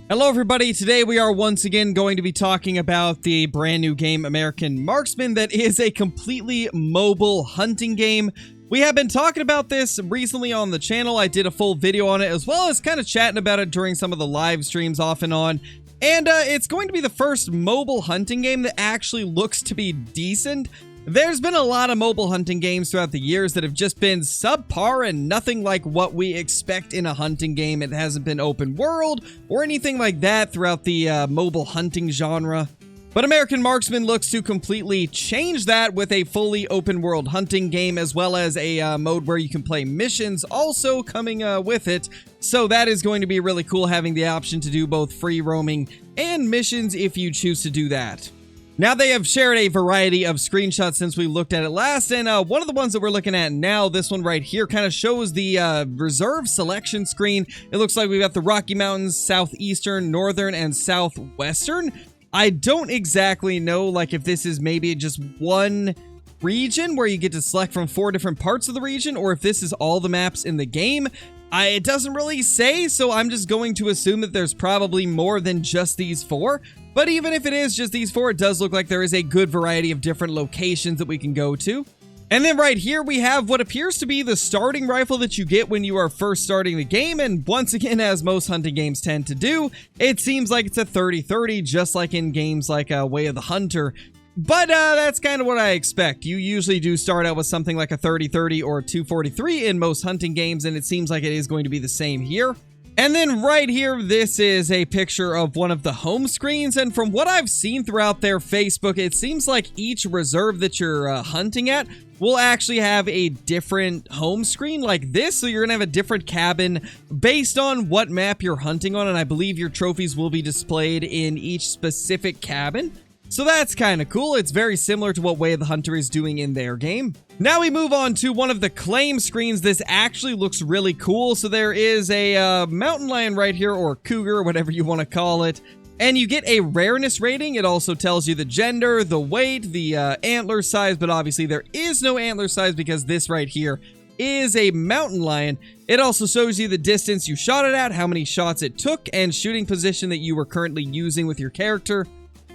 Hello everybody, today we are once again going to be talking about the brand new game American Marksman that is a completely mobile hunting game. We have been talking about this recently on the channel. I did a full video on it as well as kind of chatting about it during some of the live streams off and on. And it's going to be the first mobile hunting game that actually looks to be decent. There's been a lot of mobile hunting games throughout the years that have just been subpar and nothing like what we expect in a hunting game. It hasn't been open world or anything like that throughout the mobile hunting genre. But American Marksman looks to completely change that with a fully open world hunting game, as well as a mode where you can play missions also coming with it. So that is going to be really cool, having the option to do both free roaming and missions if you choose to do that. Now, they have shared a variety of screenshots since we looked at it last, and one of the ones that we're looking at now, this one right here, kind of shows the reserve selection screen. It looks like we've got the Rocky Mountains, Southeastern, Northern, and Southwestern. I don't exactly know, like, if this is maybe just one region where you get to select from 4 different parts of the region, or if this is all the maps in the game. It doesn't really say, so I'm just going to assume that there's probably more than just these 4. But even if it is just these 4, it does look like there is a good variety of different locations that we can go to. And then right here, we have what appears to be the starting rifle that you get when you are first starting the game. And once again, as most hunting games tend to do, it seems like it's a 30-30, just like in games like Way of the Hunter. But that's kind of what I expect. You usually do start out with something like a 30-30 or a 243 in most hunting games, and it seems like it is going to be the same here. And then right here, this is a picture of one of the home screens, and from what I've seen throughout their Facebook, it seems like each reserve that you're hunting at will actually have a different home screen like this, so you're gonna have a different cabin based on what map you're hunting on, and I believe your trophies will be displayed in each specific cabin. So that's kind of cool. It's very similar to what Way of the Hunter is doing in their game. Now we move on to one of the claim screens. This actually looks really cool. So there is a mountain lion right here, or cougar, whatever you want to call it. And you get a rareness rating. It also tells you the gender, the weight, the antler size, but obviously there is no antler size because this right here is a mountain lion. It also shows you the distance you shot it at, how many shots it took, and shooting position that you were currently using with your character.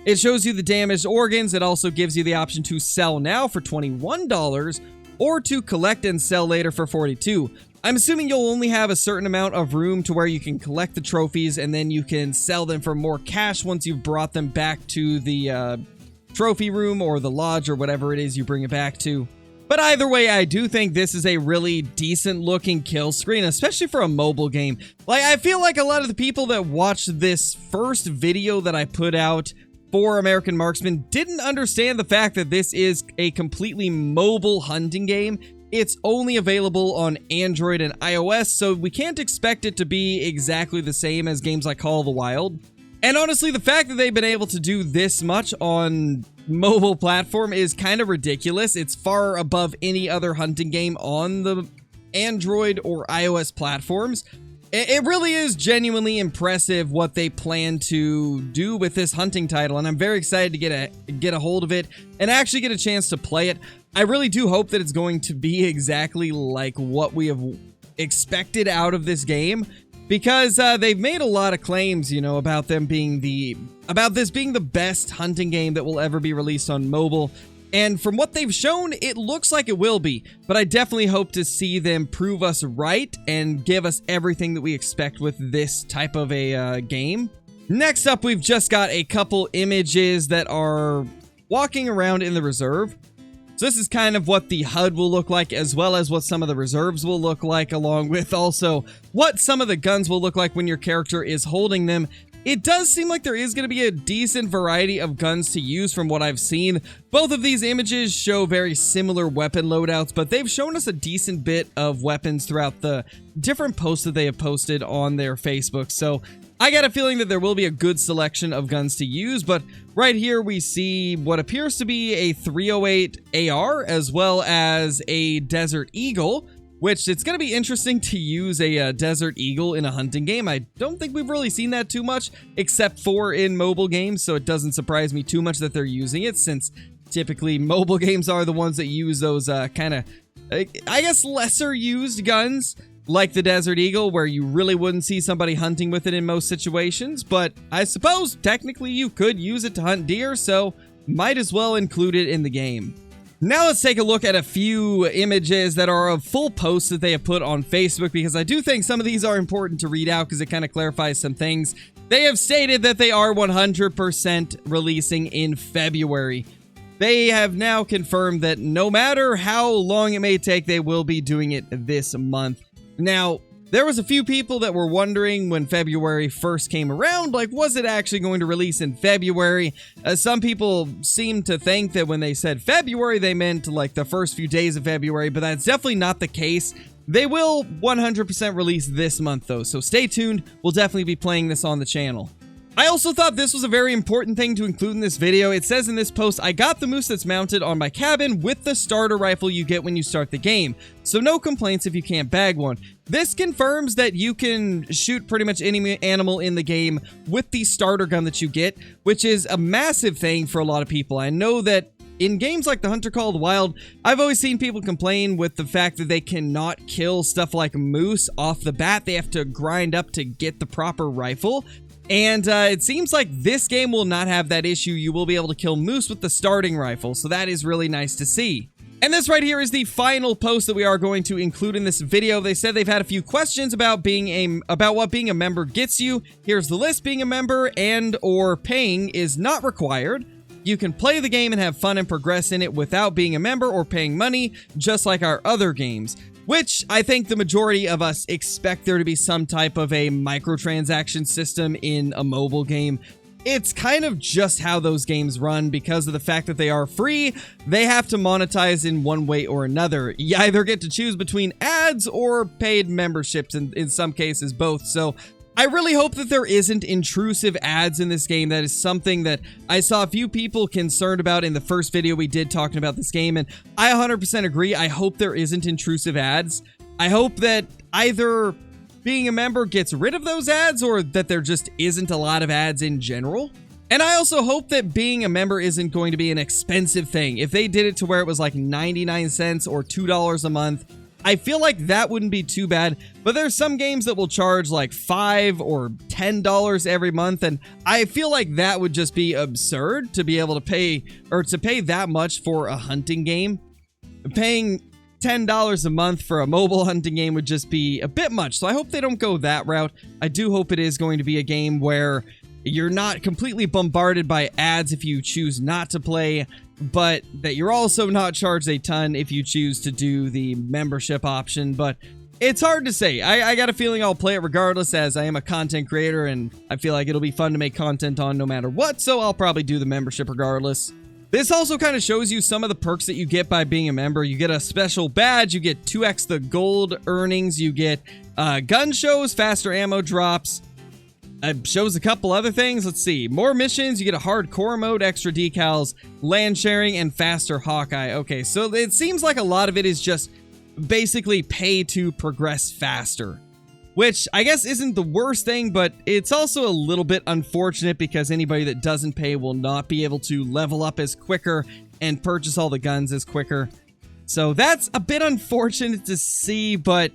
It shows you the damaged organs. It also gives you the option to sell now for $21 or to collect and sell later for $42. I'm assuming you'll only have a certain amount of room to where you can collect the trophies and then you can sell them for more cash once you've brought them back to the trophy room or the lodge or whatever it is you bring it back to. But either way, I do think this is a really decent looking kill screen, especially for a mobile game. Like, I feel like a lot of the people that watched this first video that I put out for American Marksman didn't understand the fact that this is a completely mobile hunting game. It's only available on Android and iOS, so we can't expect it to be exactly the same as games like Call of the Wild. And honestly, the fact that they've been able to do this much on mobile platform is kind of ridiculous. It's far above any other hunting game on the Android or iOS platforms. It really is genuinely impressive what they plan to do with this hunting title, and I'm very excited to get a hold of it and actually get a chance to play it. I really do hope that it's going to be exactly like what we have expected out of this game, because they've made a lot of claims, you know, about them being this being the best hunting game that will ever be released on mobile. And from what they've shown, it looks like it will be, but I definitely hope to see them prove us right and give us everything that we expect with this type of a game. Next up, we've just got a couple images that are walking around in the reserve. So this is kind of what the HUD will look like, as well as what some of the reserves will look like, along with also what some of the guns will look like when your character is holding them. It does seem like there is going to be a decent variety of guns to use from what I've seen. Both of these images show very similar weapon loadouts, but they've shown us a decent bit of weapons throughout the different posts that they have posted on their Facebook. So I got a feeling that there will be a good selection of guns to use, but right here we see what appears to be a 308 AR as well as a Desert Eagle, which it's going to be interesting to use a Desert Eagle in a hunting game. I don't think we've really seen that too much, except for in mobile games, so it doesn't surprise me too much that they're using it, since typically mobile games are the ones that use those kind of, I guess, lesser used guns. like the Desert Eagle, where you really wouldn't see somebody hunting with it in most situations, but I suppose technically you could use it to hunt deer, so might as well include it in the game. Now let's take a look at a few images that are of full posts that they have put on Facebook, because I do think some of these are important to read out because it kind of clarifies some things. They have stated that they are 100% releasing in February. They have now confirmed that no matter how long it may take, they will be doing it this month. Now, there was a few people that were wondering when February first came around, like, was it actually going to release in February? Some people seem to think that when they said February, they meant like the first few days of February, but that's definitely not the case. They will 100% release this month though, so stay tuned. We'll definitely be playing this on the channel. I also thought this was a very important thing to include in this video. It says in this post, I got the moose that's mounted on my cabin with the starter rifle you get when you start the game, so no complaints if you can't bag one. This confirms that you can shoot pretty much any animal in the game with the starter gun that you get, which is a massive thing for a lot of people. I know that in games like The Hunter Called Wild, I've always seen people complain with the fact that they cannot kill stuff like moose off the bat. They have to grind up to get the proper rifle. And it seems like this game will not have that issue. You will be able to kill moose with the starting rifle, so that is really nice to see. And this right here is the final post that we are going to include in this video. They said they've had a few questions about what being a member gets you. Here's the list. Being a member and or paying is not required. You can play the game and have fun and progress in it without being a member or paying money, just like our other games. Which I think the majority of us expect there to be some type of a microtransaction system in a mobile game. It's kind of just how those games run because of the fact that they are free. They have to monetize in one way or another. You either get to choose between ads or paid memberships, and in some cases both. So I really hope that there isn't intrusive ads in this game. That is something that I saw a few people concerned about in the first video we did talking about this game, and I 100% agree. I hope there isn't intrusive ads. I hope that either being a member gets rid of those ads or that there just isn't a lot of ads in general. And I also hope that being a member isn't going to be an expensive thing. If they did it to where it was like 99 cents or $2 a month, I feel like that wouldn't be too bad, but there's some games that will charge like $5 or $10 every month, and I feel like that would just be absurd to be able to pay that much for a hunting game. Paying $10 a month for a mobile hunting game would just be a bit much, so I hope they don't go that route. I do hope it is going to be a game where you're not completely bombarded by ads if you choose not to play, but that you're also not charged a ton if you choose to do the membership option. But it's hard to say. I got a feeling I'll play it regardless, as I am a content creator and I feel like it'll be fun to make content on no matter what, so I'll probably do the membership regardless. This also kind of shows you some of the perks that you get by being a member. You get a special badge, you get 2x the gold earnings, you get gun shows, faster ammo drops. It shows a couple other things. Let's see. More missions. You get a hardcore mode, extra decals, land sharing, and faster Hawkeye. Okay, so it seems like a lot of it is just basically pay to progress faster, which I guess isn't the worst thing, but it's also a little bit unfortunate because anybody that doesn't pay will not be able to level up as quicker and purchase all the guns as quicker. So that's a bit unfortunate to see, but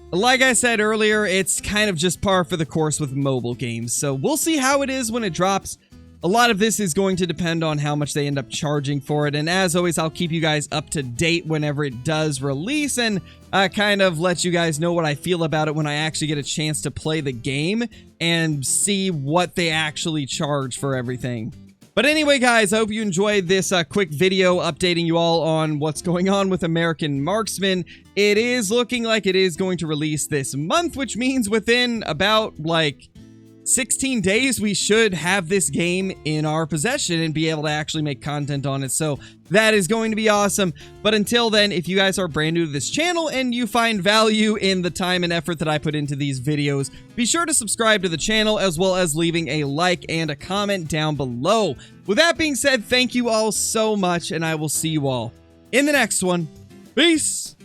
like I said earlier, it's kind of just par for the course with mobile games, so we'll see how it is when it drops. A lot of this is going to depend on how much they end up charging for it, and as always, I'll keep you guys up to date whenever it does release, and kind of let you guys know what I feel about it when I actually get a chance to play the game and see what they actually charge for everything. But anyway, guys, I hope you enjoyed this quick video updating you all on what's going on with American Marksman. It is looking like it is going to release this month, which means within about, like, 16 days, we should have this game in our possession and be able to actually make content on it. So that is going to be awesome. But until then, if you guys are brand new to this channel and you find value in the time and effort that I put into these videos, be sure to subscribe to the channel as well as leaving a like and a comment down below. With that being said, thank you all so much, and I will see you all in the next one. Peace!